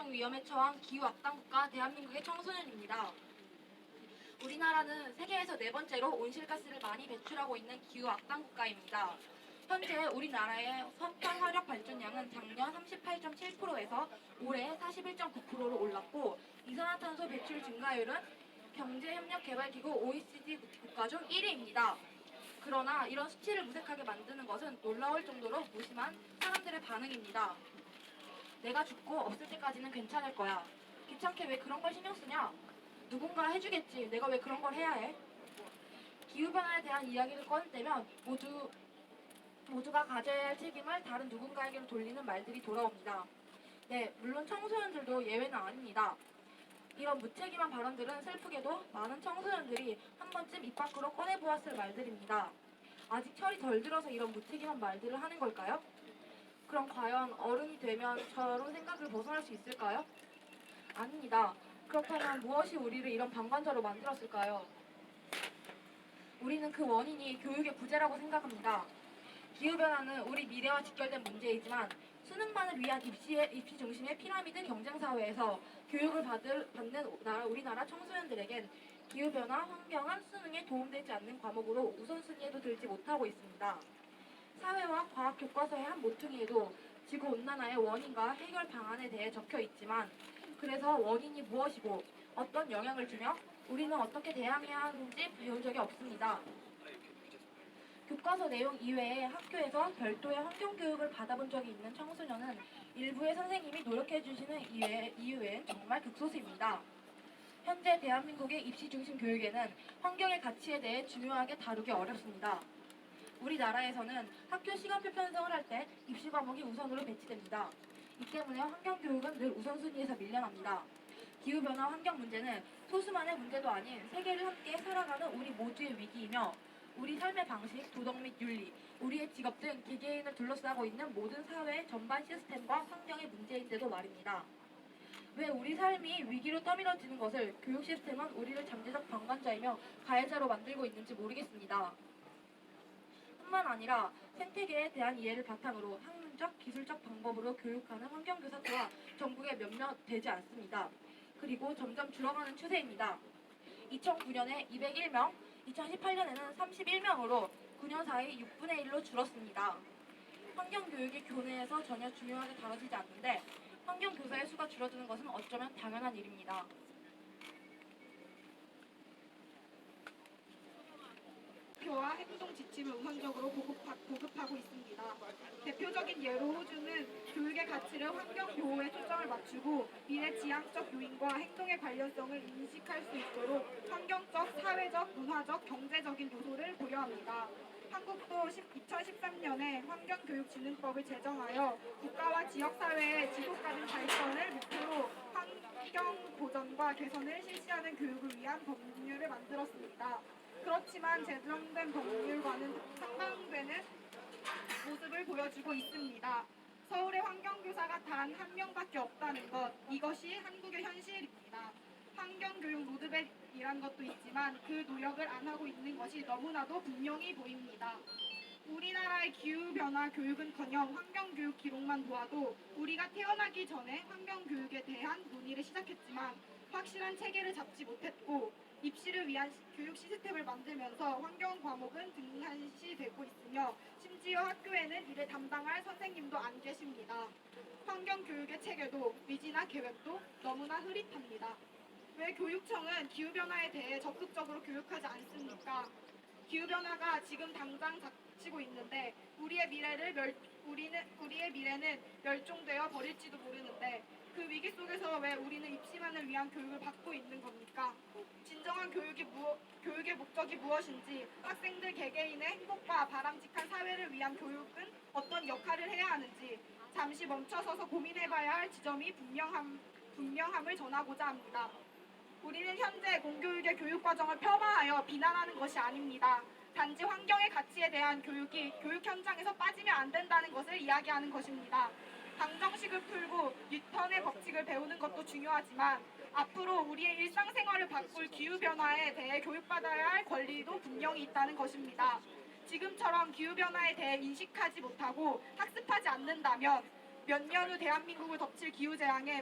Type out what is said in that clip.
기상 위험에 처한 기후 악당 국가 대한민국의 청소년입니다. 우리나라는 세계에서 네 번째로 온실가스를 많이 배출하고 있는 기후 악당 국가입니다. 현재 우리나라의 석탄 화력 발전량은 작년 38.7%에서 올해 41.9%로 올랐고 이산화탄소 배출 증가율은 경제협력개발기구 OECD 국가 중 1위입니다. 그러나 이런 수치를 무색하게 만드는 것은 놀라울 정도로 무심한 사람들의 반응입니다. 내가 죽고 없을 때까지는 괜찮을 거야. 귀찮게 왜 그런 걸 신경 쓰냐? 누군가 해주겠지. 내가 왜 그런 걸 해야 해? 기후변화에 대한 이야기를 꺼내면 모두가 가져야 할 책임을 다른 누군가에게로 돌리는 말들이 돌아옵니다. 네, 물론 청소년들도 예외는 아닙니다. 이런 무책임한 발언들은 슬프게도 많은 청소년들이 한 번쯤 입 밖으로 꺼내보았을 말들입니다. 아직 철이 덜 들어서 이런 무책임한 말들을 하는 걸까요? 그럼 과연 어른이 되면 저런 생각을 벗어날 수 있을까요? 아닙니다. 그렇다면 무엇이 우리를 이런 방관자로 만들었을까요? 우리는 그 원인이 교육의 부재라고 생각합니다. 기후변화는 우리 미래와 직결된 문제이지만 수능만을 위한 입시 중심의 피라미드 경쟁사회에서 교육을 받는 우리나라 청소년들에겐 기후변화, 환경은 수능에 도움되지 않는 과목으로 우선순위에도 들지 못하고 있습니다. 사회와 과학 교과서의 한 모퉁이에도 지구온난화의 원인과 해결 방안에 대해 적혀 있지만 그래서 원인이 무엇이고 어떤 영향을 주며 우리는 어떻게 대응해야 하는지 배운 적이 없습니다. 교과서 내용 이외에 학교에서 별도의 환경교육을 받아본 적이 있는 청소년은 일부의 선생님이 노력해주시는 이유엔 정말 극소수입니다. 현재 대한민국의 입시 중심 교육에는 환경의 가치에 대해 중요하게 다루기 어렵습니다. 우리나라에서는 학교 시간표 편성을 할 때 입시 과목이 우선으로 배치됩니다. 이 때문에 환경교육은 늘 우선순위에서 밀려납니다. 기후변화 환경 문제는 소수만의 문제도 아닌 세계를 함께 살아가는 우리 모두의 위기이며 우리 삶의 방식, 도덕 및 윤리, 우리의 직업 등 개개인을 둘러싸고 있는 모든 사회 전반 시스템과 환경의 문제인데도 말입니다. 왜 우리 삶이 위기로 떠밀어지는 것을 교육 시스템은 우리를 잠재적 방관자이며 가해자로 만들고 있는지 모르겠습니다. 뿐만 아니라 생태계에 대한 이해를 바탕으로 학문적, 기술적 방법으로 교육하는 환경교사 또한 전국에 몇몇 되지 않습니다. 그리고 점점 줄어가는 추세입니다. 2009년에 201명, 2018년에는 31명으로 9년 사이 6분의 1로 줄었습니다. 환경교육이 교내에서 전혀 중요하게 다뤄지지 않는데 환경교사의 수가 줄어드는 것은 어쩌면 당연한 일입니다. 교와 행동 지침을 우선적으로 보급하고 있습니다. 대표적인 예로 호주는 교육의 가치를 환경 보호에 초점을 맞추고 미래 지향적 요인과 행동의 관련성을 인식할 수 있도록 환경적, 사회적, 문화적, 경제적인 요소를 고려합니다. 한국도 2013년에 환경교육진흥법을 제정하여 국가와 지역사회의 지속가능 발전을 목표로 환경 보전과 개선을 실시하는 교육을 위한 법률을 만들었습니다. 그렇지만 제정된 법률과는 상반되는 모습을 보여주고 있습니다. 서울의 환경교사가 단 한 명밖에 없다는 것, 이것이 한국의 현실입니다. 환경교육 로드맵이란 것도 있지만 그 노력을 안 하고 있는 것이 너무나도 분명히 보입니다. 우리나라의 기후변화 교육은커녕 환경교육 기록만 보아도 우리가 태어나기 전에 환경교육에 대한 논의를 시작했지만 확실한 체계를 잡지 못했고 입시를 위한 교육 시스템을 만들면서 환경 과목은 등한시되고 있으며 심지어 학교에는 이를 담당할 선생님도 안 계십니다. 환경교육의 체계도 위지나 계획도 너무나 흐릿합니다. 왜 교육청은 기후변화에 대해 적극적으로 교육하지 않습니까? 기후변화가 지금 당장 닥치고 있는데 우리의 미래는 멸종되어 버릴지도 모르는데 그 위기 속에서 왜 우리는 입시만을 위한 교육을 받고 있는 겁니까? 진정한 교육의 목적이 무엇인지 학생들 개개인의 행복과 바람직한 사회를 위한 교육은 어떤 역할을 해야 하는지 잠시 멈춰서서 고민해봐야 할 지점이 분명함을 전하고자 합니다. 우리는 현재 공교육의 교육과정을 폄하하여 비난하는 것이 아닙니다. 단지 환경의 가치에 대한 교육이 교육 현장에서 빠지면 안 된다는 것을 이야기하는 것입니다. 방정식을 풀고 뉴턴의 법칙을 배우는 것도 중요하지만 앞으로 우리의 일상생활을 바꿀 기후변화에 대해 교육받아야 할 권리도 분명히 있다는 것입니다. 지금처럼 기후변화에 대해 인식하지 못하고 학습하지 않는다면 몇 년 후 대한민국을 덮칠 기후재앙에